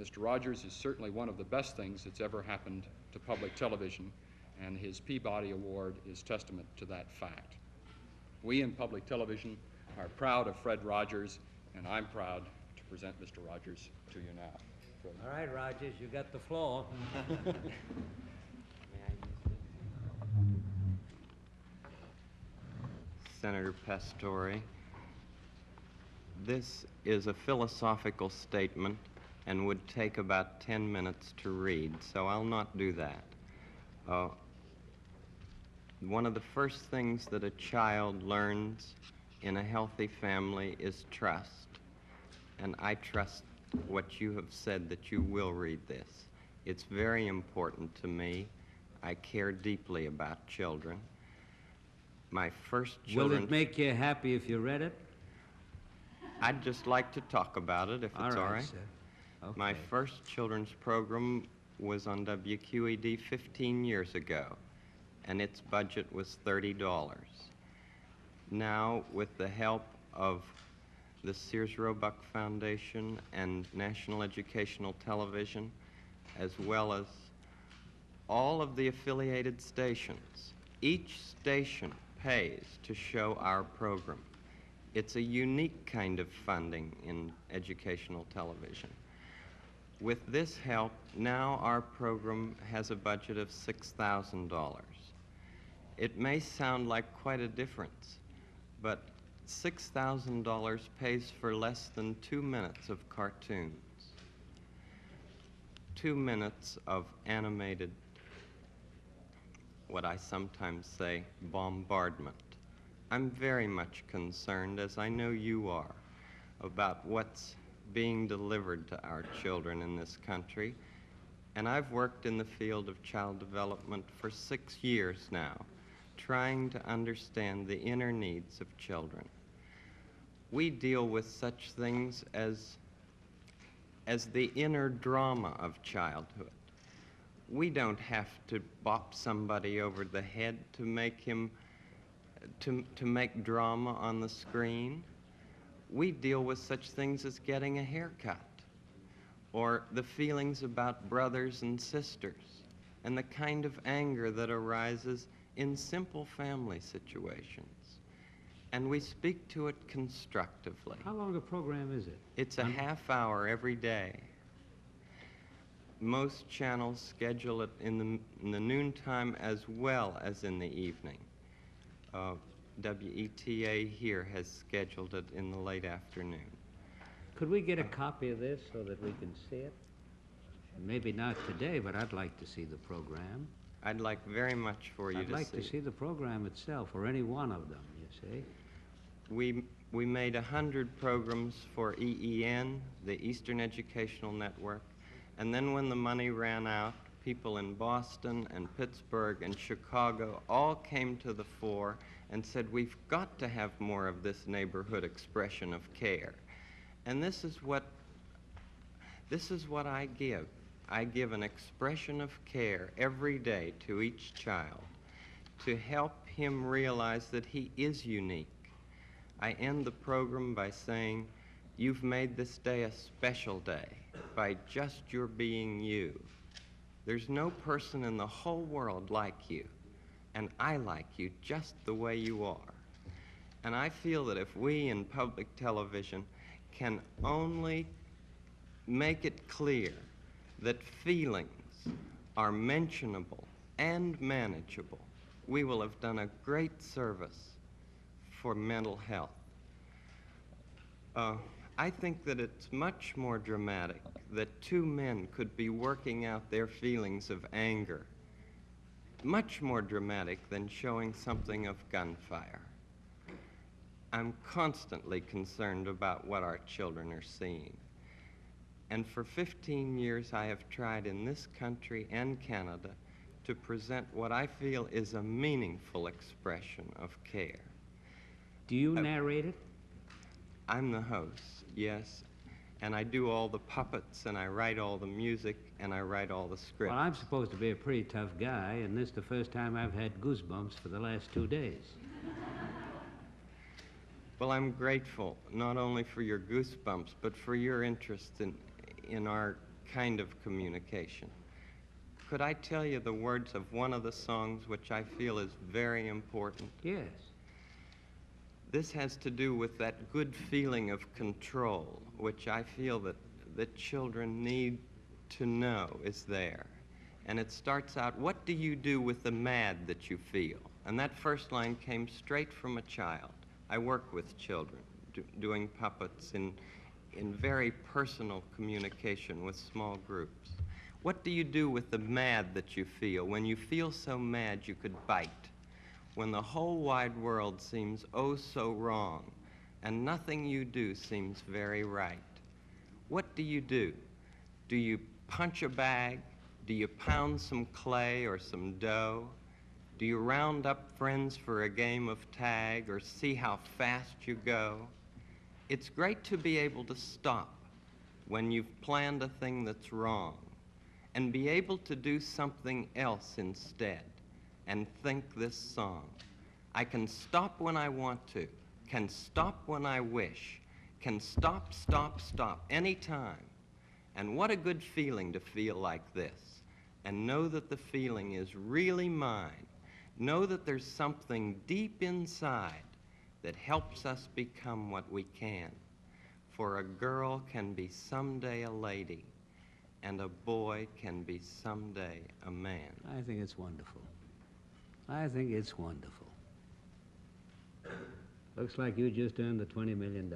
Mr. Rogers is certainly one of the best things that's ever happened to public television, and his Peabody Award is testament to that fact. We in public television are proud of Fred Rogers, and I'm proud to present Mr. Rogers to you now. Fred. All right, Rogers, you got the floor. Senator Pastore, this is a philosophical statement and would take about 10 minutes to read, so I'll not do that. One of the first things that a child learns in a healthy family is trust, and I trust what you have said that you will read this. It's very important to me. I care deeply about children. My first children... Will it make you happy if you read it? I'd just like to talk about it, if it's all right. Sir. Okay. My first children's program was on WQED 15 years ago, and its budget was $30. Now, with the help of the Sears Roebuck Foundation and National Educational Television, as well as all of the affiliated stations, each station pays to show our program. It's a unique kind of funding in educational television. With this help, now our program has a budget of $6,000. It may sound like quite a difference, but $6,000 pays for less than 2 minutes of cartoons, 2 minutes of animated, what I sometimes say, bombardment. I'm very much concerned, as I know you are, about what's being delivered to our children in this country. And I've worked in the field of child development for 6 years now, trying to understand the inner needs of children. We deal with such things as the inner drama of childhood. We don't have to bop somebody over the head to make him, to make drama on the screen. We deal with such things as getting a haircut, or the feelings about brothers and sisters, and the kind of anger that arises in simple family situations. And we speak to it constructively. How long a program is it? It's a half hour every day. Most channels schedule it in the noontime as well as in the evening. WETA here has scheduled it in the late afternoon. Could we get a copy of this so that we can see it? Maybe not today, but I'd like to see the program. I'd like very much for you to see. I'd like to see the program itself, or any one of them, you see. We made 100 programs for EEN, the Eastern Educational Network, and then when the money ran out, people in Boston and Pittsburgh and Chicago all came to the fore and said, we've got to have more of this neighborhood expression of care. And this is what I give. I give an expression of care every day to each child to help him realize that he is unique. I end the program by saying, you've made this day a special day by just your being you. There's no person in the whole world like you, and I like you just the way you are. And I feel that if we in public television can only make it clear that feelings are mentionable and manageable, we will have done a great service for mental health. I think that it's much more dramatic that two men could be working out their feelings of anger, much more dramatic than showing something of gunfire. I'm constantly concerned about what our children are seeing. And for 15 years, I have tried in this country and Canada to present what I feel is a meaningful expression of care. Do you narrate it? I'm the host, yes. And I do all the puppets, and I write all the music, and I write all the scripts. Well, I'm supposed to be a pretty tough guy, and this is the first time I've had goosebumps for the last 2 days. Well, I'm grateful not only for your goosebumps, but for your interest in our kind of communication. Could I tell you the words of one of the songs which I feel is very important? Yes. This has to do with that good feeling of control, which I feel that children need to know is there. And it starts out, what do you do with the mad that you feel? And that first line came straight from a child. I work with children, doing puppets in very personal communication with small groups. What do you do with the mad that you feel? When you feel so mad you could bite. When the whole wide world seems oh so wrong, and nothing you do seems very right. What do you do? Do you punch a bag? Do you pound some clay or some dough? Do you round up friends for a game of tag or see how fast you go? It's great to be able to stop when you've planned a thing that's wrong and be able to do something else instead and think this song. I can stop when I want to, can stop when I wish, can stop, stop, stop anytime. And what a good feeling to feel like this and know that the feeling is really mine. Know that there's something deep inside that helps us become what we can. For a girl can be someday a lady, and a boy can be someday a man. I think it's wonderful. I think it's wonderful. Looks like you just earned the $20 million.